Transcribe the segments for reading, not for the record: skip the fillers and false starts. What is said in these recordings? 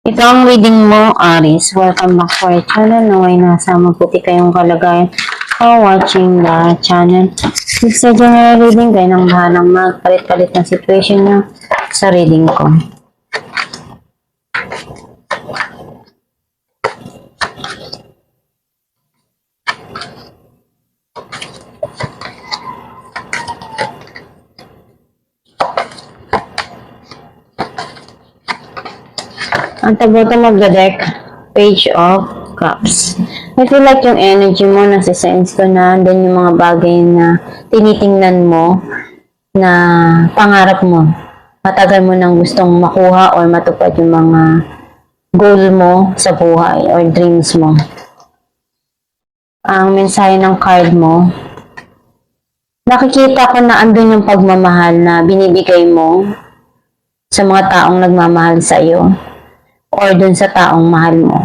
Ito ang reading mo, Aries. Welcome back to our channel. Naway nasa mabuti kayong kalagayan for watching the channel. Sa general reading, kayo nang bahalang magpalit-palit ng situation nyo sa reading ko. At the bottom of the deck, Page of Cups. I feel like yung energy mo, nasa-sense ko na, then yung mga bagay na tinitingnan mo, na pangarap mo. Matagal mo nang gustong makuha or matupad yung mga goal mo sa buhay or dreams mo. Ang mensahe ng card mo, nakikita ko na andun yung pagmamahal na binibigay mo sa mga taong nagmamahal sa iyo or dun sa taong mahal mo.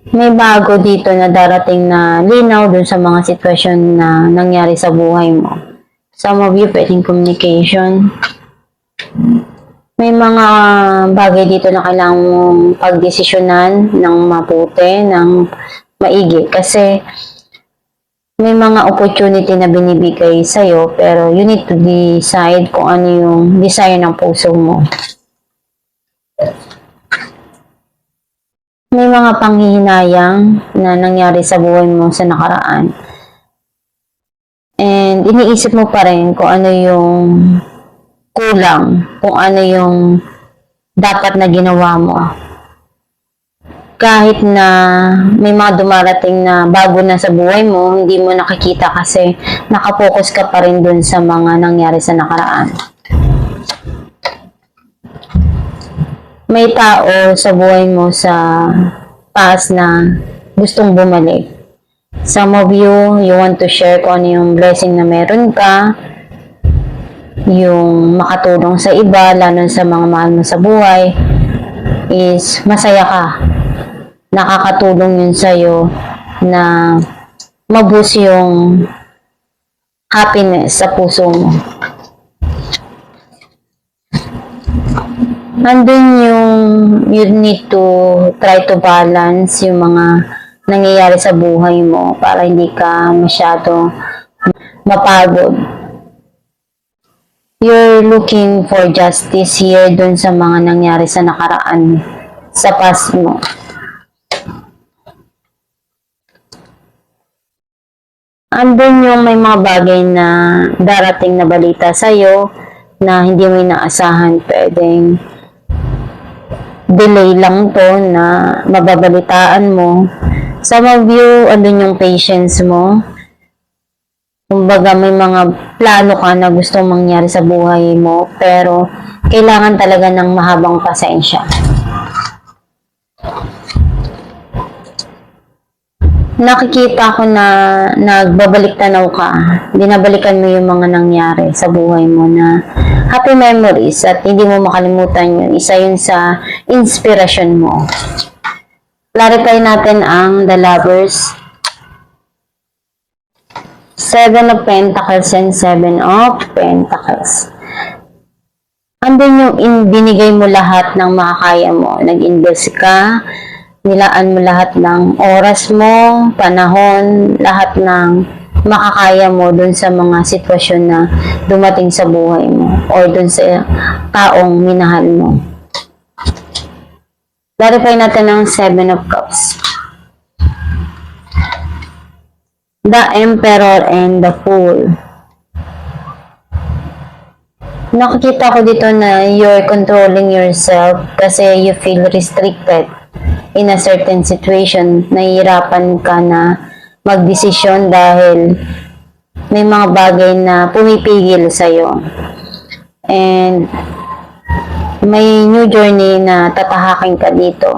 May bago dito na darating na linaw dun sa mga sitwasyon na nangyari sa buhay mo. Some of you, pwedeng communication. May mga bagay dito na kailangan mong pagdesisyonan ng mabuti, ng maigi. Kasi may mga opportunity na binibigay sa'yo, pero you need to decide kung ano yung desire ng puso mo. May mga panghihinayang na nangyari sa buhay mo sa nakaraan. And iniisip mo pa rin kung ano yung kulang, kung ano yung dapat na ginawa mo. Kahit na may mga dumarating na bago na sa buhay mo, hindi mo nakikita kasi nakapokus ka pa rin dun sa mga nangyari sa nakaraan. May tao sa buhay mo sa past na gustong bumalik. Some of you, you want to share kung ano yung blessing na meron ka, yung makatulong sa iba, lalo sa mga mahal mo sa buhay, is masaya ka. Nakakatulong yun sa'yo na maboost yung happiness sa puso mo. Nandun yung you need to try to balance yung mga nangyayari sa buhay mo para hindi ka masyado mapagod. You're looking for justice here dun sa mga nangyari sa nakaraan, sa past mo. Andun yung may mga bagay na darating na balita sa'yo na hindi mo inaasahan. Pwedeng delay lang to na mababalitaan mo. Some of you, andun yung patience mo. Kumbaga may mga plano ka na gustong mangyari sa buhay mo, pero kailangan talaga ng mahabang pasensya. Nakikita ko na nagbabalik tanaw ka, binabalikan mo yung mga nangyari sa buhay mo na happy memories at hindi mo makalimutan yun. Isa yun sa inspirasyon mo. Clarify natin ang The Lovers, 7 of Pentacles and 7 of Pentacles. Andun yung binigay mo lahat ng makakaya mo. Nag-invest ka, nilaan mo lahat ng oras mo, panahon, lahat ng makakaya mo dun sa mga sitwasyon na dumating sa buhay mo or dun sa taong minahal mo. Clarify natin ang 7 of Cups. The Emperor and the Fool. Nakikita ko dito na you're controlling yourself kasi you feel restricted in a certain situation. Nahihirapan ka na magdesisyon dahil may mga bagay na pumipigil sa'yo. And may new journey na tatahakin ka dito.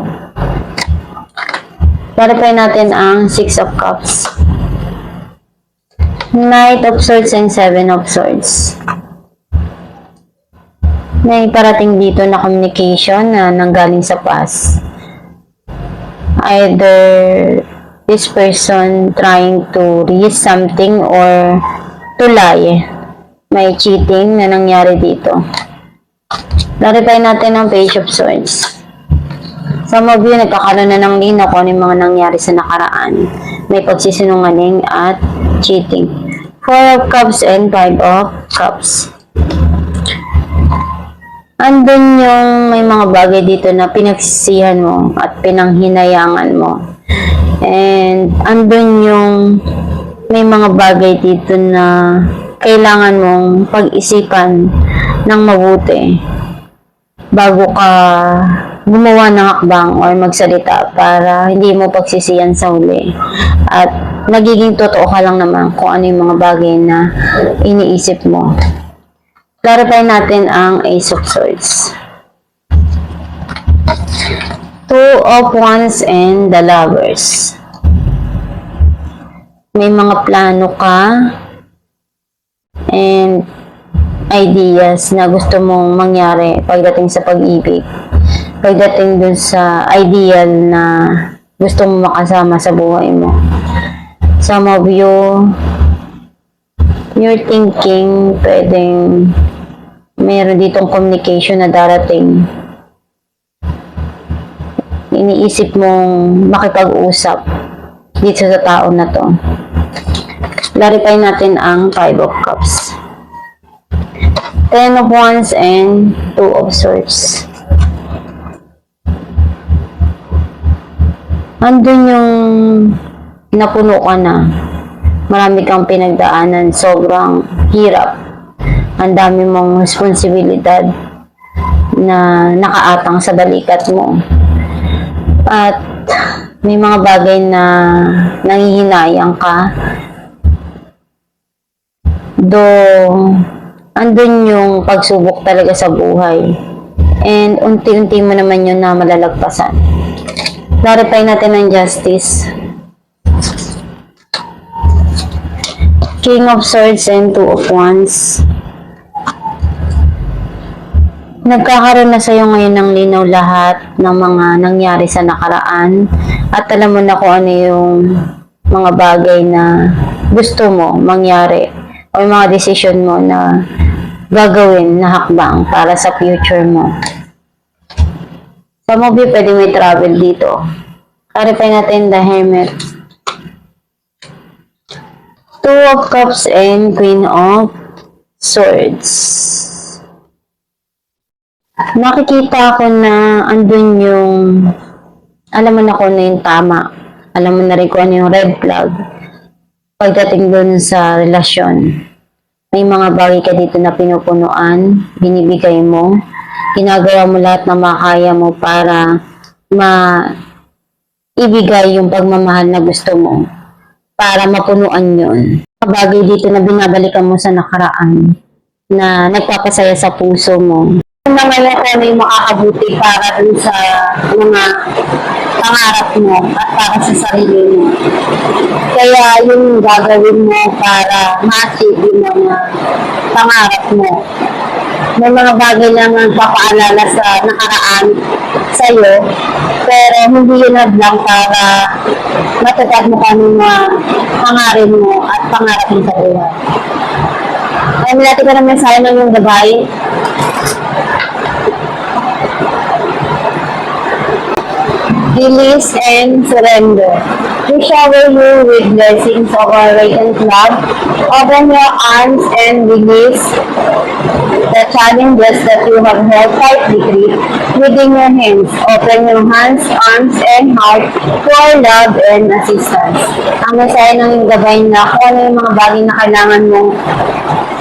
Clarify natin ang 6 of Cups. Knight of Swords and 7 of Swords. May parating dito na communication na nanggaling sa past. Either this person trying to reach something or to lie. May cheating na nangyari dito. Clarify natin ang Page of Swords. Some of you nagkakaroon na ng linaw kung ano yung mga nangyari sa nakaraan. May pagsisinungaling at cheating. 4 of Cups and 5 of Cups. Andun yung may mga bagay dito na pinagsisihan mo at pinanghinayangan mo. And andun yung may mga bagay dito na kailangan mong pag-isipan ng mabuti bago ka gumawa ng hakbang or magsalita para hindi mo pagsisiyan sa huli. At magiging totoo ka lang naman kung ano yung mga bagay na iniisip mo. Clarify natin ang Ace of Swords. 2 of Wands and the Lovers. May mga plano ka and ideas na gusto mong mangyari pagdating sa pag-ibig. Pagdating dun sa ideal na gusto mong makasama sa buhay mo. Some of you, you're thinking pwedeng meron ditong communication na darating. Iniisip mong makipag-usap dito sa tao na to. Clarify natin ang 5 of Cups. 10 of Wands and 2 of Swords. Andun yung napuno ka na. Marami kang pinagdaanan. Sobrang hirap. Ang dami mong responsibilidad na nakaatang sa balikat mo. At may mga bagay na nanghihinayang ka. Andun yung pagsubok talaga sa buhay. And unti-unti mo naman yun na malalagpasan. Clarify natin ang Justice. King of Swords and 2 of Wands. Nagkakaroon na sa'yo ngayon ng linaw lahat ng mga nangyari sa nakaraan at alam mo na kung ano yung mga bagay na gusto mo mangyari o yung mga decision mo na gagawin na hakbang para sa future mo. Some of you pwede may travel dito. Clarify natin the Hermit. 2 of Cups and Queen of Swords. Nakikita ko na andun yung alam mo na kung ano yung tama. Alam mo na rin kung ano yung red flag. Pagdating dun sa relasyon. May mga bagay ka dito na pinupunuan, binibigay mo, ginagawa mo lahat na makaya mo para ibigay yung pagmamahal na gusto mo. Para mapunuan yun. Bagay dito na binabalikan mo sa nakaraan na nagpapasaya sa puso mo. Naman na kung may makakabuti para dun sa mga pangarap mo at para sa sarili mo. Kaya yung gagawin mo para ma-achieve yung mga pangarap mo. May mga bagay lang ang papaalala sa nakaraan sa'yo, pero hindi yun lang para matutag mo kami mga pangarin mo at pangarap mo sa buhay. Ay, milati ka ng mensahe ng yung babae. Release and surrender. We shower you with blessings of our radiant love. Open your arms and release the challenges that you have held tightly within your hands. Open your hands, arms, and heart for love and assistance. Ang mensahe ng gabay na kung ano yung mga bagay na kailangan mong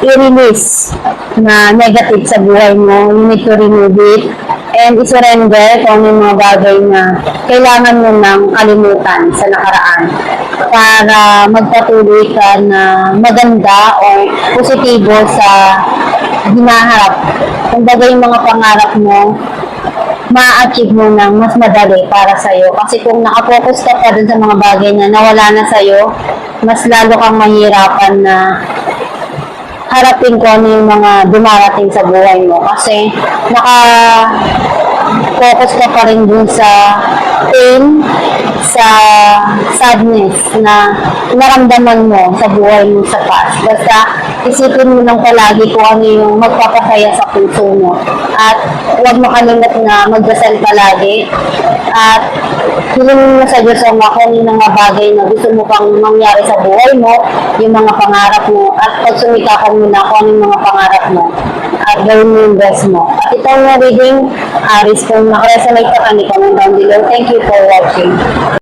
i-release na negative sa buhay mo, you need to remove it and i-surrender kung ano yung mga bagay na kailangan mo nang kalimutan sa nakaraan para magpatuloy ka na maganda o positibo sa hinaharap. Kung bagay yung mga pangarap mo, ma-achieve mo ng mas madali para sa'yo. Kasi kung nakapokus ka pa dun sa mga bagay na nawala na sa'yo, mas lalo kang mahirapan na harapin ko ano yung mga dumarating sa buhay mo. Kasi focus ka pa rin dun sa pain, sa sadness na naramdaman mo sa buhay mo sa past. Basta isipin mo lang palagi kung ano yung magpapasaya sa puso mo. At huwag makalimot na magdasal palagi. At hilingin mo sa Diyos ang kung yung mga bagay na gusto mo pang mangyari sa buhay mo, yung mga pangarap mo, at pagsumikapan mo na kung ano yung mga pangarap mo. At gawin mo yung best mo. At itong reading, Aris, kung nakaresonate ka, comment down below. Thank you for watching.